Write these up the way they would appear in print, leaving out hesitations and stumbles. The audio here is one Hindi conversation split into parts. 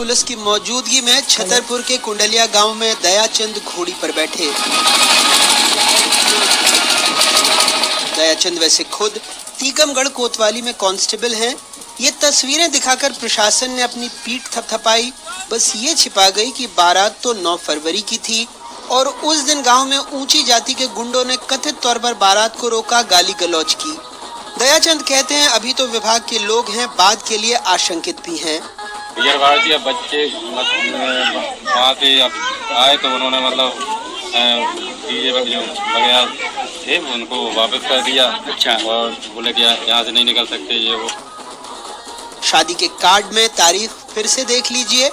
पुलिस की मौजूदगी में छतरपुर के कुंडलिया गांव में दयाचंद घोड़ी पर बैठे। दयाचंद वैसे खुद टीकमगढ़ कोतवाली में कांस्टेबल हैं। ये तस्वीरें दिखाकर प्रशासन ने अपनी पीठ थपथपाई। बस ये छिपा गई कि बारात तो 9 फरवरी की थी और उस दिन गांव में ऊंची जाति के गुंडों ने कथित तौर पर बारात को रोका, गाली गलौज की। दयाचंद कहते हैं अभी तो विभाग के लोग हैं, बाद के लिए आशंकित भी हैं। बच्चे वहाँ से आए तो उन्होंने मतलब डीजे वगैरह थे उनको वापस कर दिया। अच्छा। और बोले कि यहाँ से नहीं निकल सकते ये वो। शादी के कार्ड में तारीख फिर से देख लीजिए।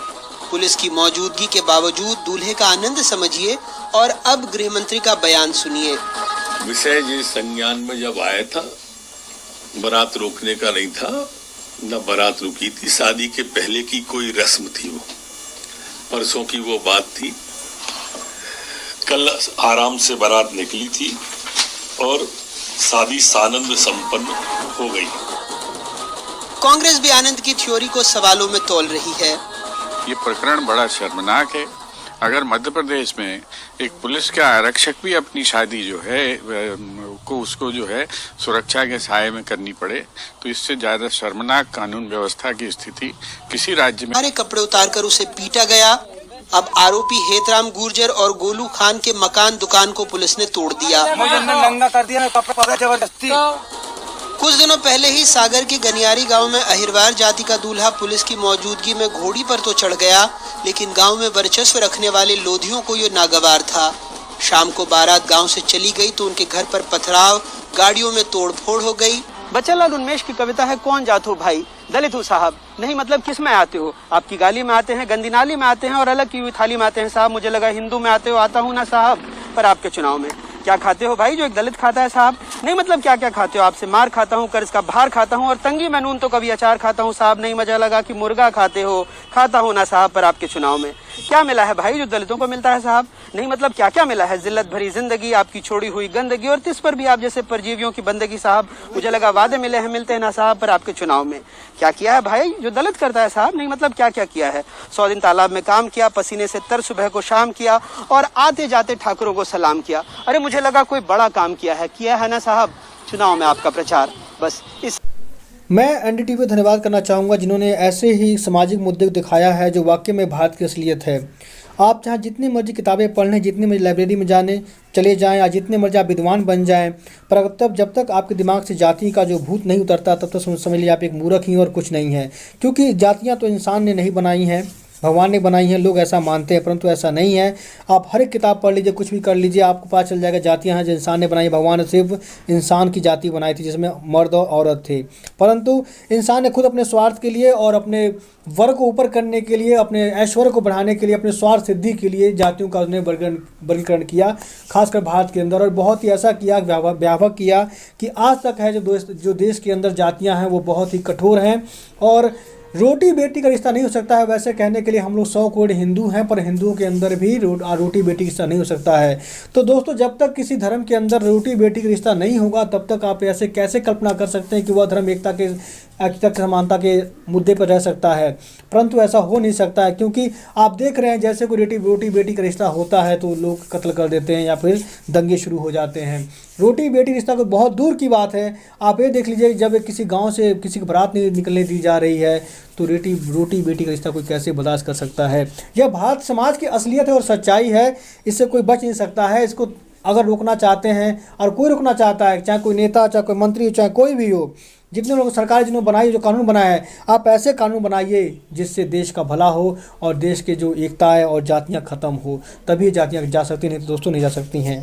पुलिस की मौजूदगी के बावजूद दूल्हे का आनंद समझिए और अब गृह मंत्री का बयान सुनिए। विषय जिस संज्ञान में जब आया था, बारात रोकने का नहीं था, न बारात रुकी थी। शादी के पहले की कोई रस्म थी, वो परसों की वो बात थी। कल आराम से बारात निकली थी और शादी सानंद संपन्न हो गई। कांग्रेस भी आनंद की थ्योरी को सवालों में तोल रही है। ये प्रकरण बड़ा शर्मनाक है। अगर मध्य प्रदेश में एक पुलिस का आरक्षक भी अपनी शादी जो है उसको जो है सुरक्षा के साये में करनी पड़े, तो इससे ज्यादा शर्मनाक कानून व्यवस्था की स्थिति किसी राज्य में। सारे कपड़े उतारकर उसे पीटा गया। अब आरोपी हेतराम गुर्जर और गोलू खान के मकान दुकान को पुलिस ने तोड़ दिया। नंगा कर दिया, जबरदस्ती। कुछ दिनों पहले ही सागर के गनियारी गांव में अहिरवार जाति का दूल्हा पुलिस की मौजूदगी में घोड़ी पर तो चढ़ गया, लेकिन गांव में वर्चस्व रखने वाले लोधियों को ये नागवार था। शाम को बारात गांव से चली गई तो उनके घर पर पथराव, गाड़ियों में तोड़फोड़ हो गई। बच्चनलाल उन्मेष की कविता है, कौन जात हो भाई, दलित हो साहब। नहीं मतलब किस में आते हो? आपकी गाली में आते हैं, गंदी नाली में आते हैं और अलग की हुई थाली में आते हैं साहब। मुझे लगा हिंदू में आते हो, आता हूँ ना साहब। पर आपके चुनाव में क्या खाते हो भाई जो एक दलित खाता है साहब? नहीं मतलब क्या क्या खाते हो? आपसे मार खाता हूँ, कर्ज का भार खाता हूँ और तंगी में नून तो कभी अचार खाता हूँ साहब। नहीं मजा लगा कि मुर्गा खाते हो, खाता हूँ ना साहब। पर आपके चुनाव में क्या मिला है भाई जो दलितों को मिलता है साहब? नहीं मतलब क्या क्या मिला है? जिल्लत भरी जिंदगी, आपकी छोड़ी हुई गंदगी और तिस पर भी आप जैसे परजीवियों की बंदगी साहब। मुझे लगा वादे मिले हैं, मिलते हैं ना साहब। पर आपके चुनाव में क्या किया है भाई जो दलित करता है साहब? नहीं मतलब क्या क्या किया है? 100 दिन तालाब में काम किया, पसीने से तर सुबह को शाम किया और आते जाते ठाकुरों को सलाम किया। अरे मुझे लगा कोई बड़ा काम किया है ना साहब? चुनाव में आपका प्रचार बस इस। मैं एनडीटीवी को धन्यवाद करना चाहूँगा जिन्होंने ऐसे ही सामाजिक मुद्दे को दिखाया है जो वाकई में भारत की असलियत है। आप चाहे जितनी मर्जी किताबें पढ़ लें, जितनी मर्जी लाइब्रेरी में जाने चले जाएं या जितने मर्जी आप विद्वान बन जाएं, पर तब जब तक आपके दिमाग से जाति का जो भूत नहीं उतरता तब तक समझ लीजिए आप एक मूर्ख ही और कुछ नहीं है। क्योंकि जातियाँ तो इंसान ने नहीं बनाई हैं, भगवान ने बनाई हैं, लोग ऐसा मानते हैं, परंतु ऐसा नहीं है। आप हर एक किताब पढ़ लीजिए, कुछ भी कर लीजिए, आपको पता चल जाएगा जातियाँ हैं जो इंसान ने बनाई। भगवान ने सिर्फ इंसान की जाति बनाई थी जिसमें मर्द और औरत थे, परंतु इंसान ने खुद अपने स्वार्थ के लिए और अपने वर्ग को ऊपर करने के लिए, अपने ऐश्वर्य को बढ़ाने के लिए, अपने स्वार्थ सिद्धि के लिए जातियों का उसने वर्गीकरण किया, खासकर भारत के अंदर। और बहुत ही ऐसा किया, व्यापक किया कि आज तक है जो देश के अंदर जातियाँ हैं वो बहुत ही कठोर हैं और रोटी बेटी का रिश्ता नहीं हो सकता है। वैसे कहने के लिए हम लोग 100 करोड़ हिंदू हैं, पर हिंदुओं के अंदर भी रोटी बेटी का रिश्ता नहीं हो सकता है। तो दोस्तों, जब तक किसी धर्म के अंदर रोटी बेटी का रिश्ता नहीं होगा तब तक आप ऐसे कैसे कल्पना कर सकते हैं कि वह धर्म एकता के समानता के मुद्दे पर रह सकता है? परंतु ऐसा हो नहीं सकता है, क्योंकि आप देख रहे हैं जैसे कोई रोटी बेटी का रिश्ता होता है तो लोग कत्ल कर देते हैं या फिर दंगे शुरू हो जाते हैं। रोटी बेटी रिश्ता को बहुत दूर की बात है। आप ये देख लीजिए, जब किसी गांव से किसी की बारात नहीं निकलने दी जा रही है तो रोटी बेटी का रिश्ता कोई कैसे बर्दाश्त कर सकता है? यह भारत समाज की असलियत है और सच्चाई है, इससे कोई बच नहीं सकता है। इसको अगर रोकना चाहते हैं और कोई रोकना चाहता है, चाहे कोई नेता, चाहे कोई मंत्री, चाहे कोई भी हो, जितने लोग सरकार जिन्होंने बनाई, जो कानून बनाया है, आप ऐसे कानून बनाइए जिससे देश का भला हो और देश के जो एकता है और जातियाँ ख़त्म हो, तभी जातियाँ जा सकती, नहीं तो दोस्तों नहीं जा सकती हैं।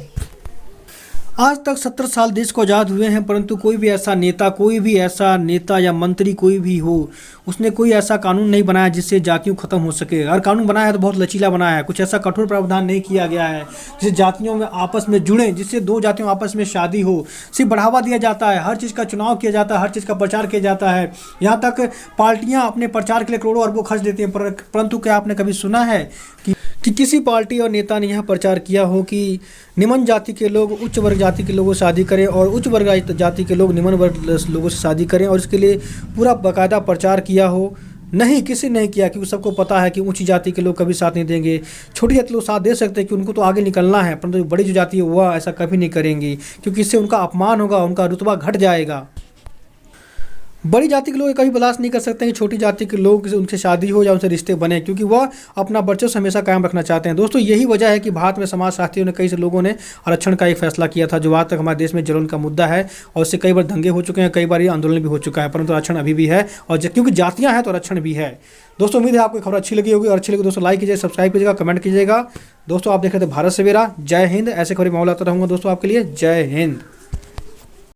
आज तक 70 साल देश को आज़ाद हुए हैं, परंतु कोई भी ऐसा नेता या मंत्री कोई भी हो, उसने कोई ऐसा कानून नहीं बनाया जिससे जातियों खत्म हो सके। अगर कानून बनाया है तो बहुत लचीला बनाया है, कुछ ऐसा कठोर प्रावधान नहीं किया गया है जिससे जातियों में आपस में जुड़े, जिससे दो जातियों आपस में शादी हो। सिर्फ बढ़ावा दिया जाता है, हर चीज़ का चुनाव किया जाता है, हर चीज़ का प्रचार किया जाता है। यहाँ तक पार्टियाँ अपने प्रचार के लिए करोड़ों अरबों खर्च देती हैं, परंतु क्या आपने कभी सुना है कि किसी पार्टी और नेता ने यहाँ प्रचार किया हो कि निम्न जाति के लोग उच्च वर्ग जाति के लोगों से शादी करें और उच्च वर्ग जाति के लोग निम्न वर्ग लोगों से शादी करें, और इसके लिए पूरा बाकायदा प्रचार किया हो? नहीं, किसी ने नहीं किया, क्योंकि सबको पता है कि ऊंची जाति के लोग कभी साथ नहीं देंगे। छोटी जाति लोग साथ दे सकते हैं कि उनको तो आगे निकलना है, परंतु जो बड़ी जो जाति है वह ऐसा कभी नहीं करेंगी, क्योंकि इससे उनका अपमान होगा, उनका रुतबा घट जाएगा। बड़ी जाति के लोग कभी बर्दाश्त नहीं कर सकते कि छोटी जाति के लोग उनसे शादी हो या उनसे रिश्ते बने, क्योंकि वह अपना वर्चस्व हमेशा कायम रखना चाहते हैं। दोस्तों, यही वजह है कि भारत में समाजशास्त्रियों ने, कई से लोगों ने आरक्षण का एक फैसला किया था, जो आज तक हमारे देश में जलन का मुद्दा है, और इससे कई बार दंगे हो चुके हैं, कई बार ये आंदोलन भी हो चुका है, परंतु आरक्षण अभी भी है, और क्योंकि जातियाँ हैं तो आरक्षण भी है। दोस्तों, उम्मीद है आपको खबर अच्छी लगी होगी, और अच्छी लगी दोस्तों लाइक कीजिए, सब्सक्राइब कीजिएगा, कमेंट कीजिएगा। दोस्तों, आप देख रहे थे भारत सवेरा। जय हिंद। ऐसे खबरें माहौल आता रहूँगा दोस्तों आपके लिए। जय हिंद।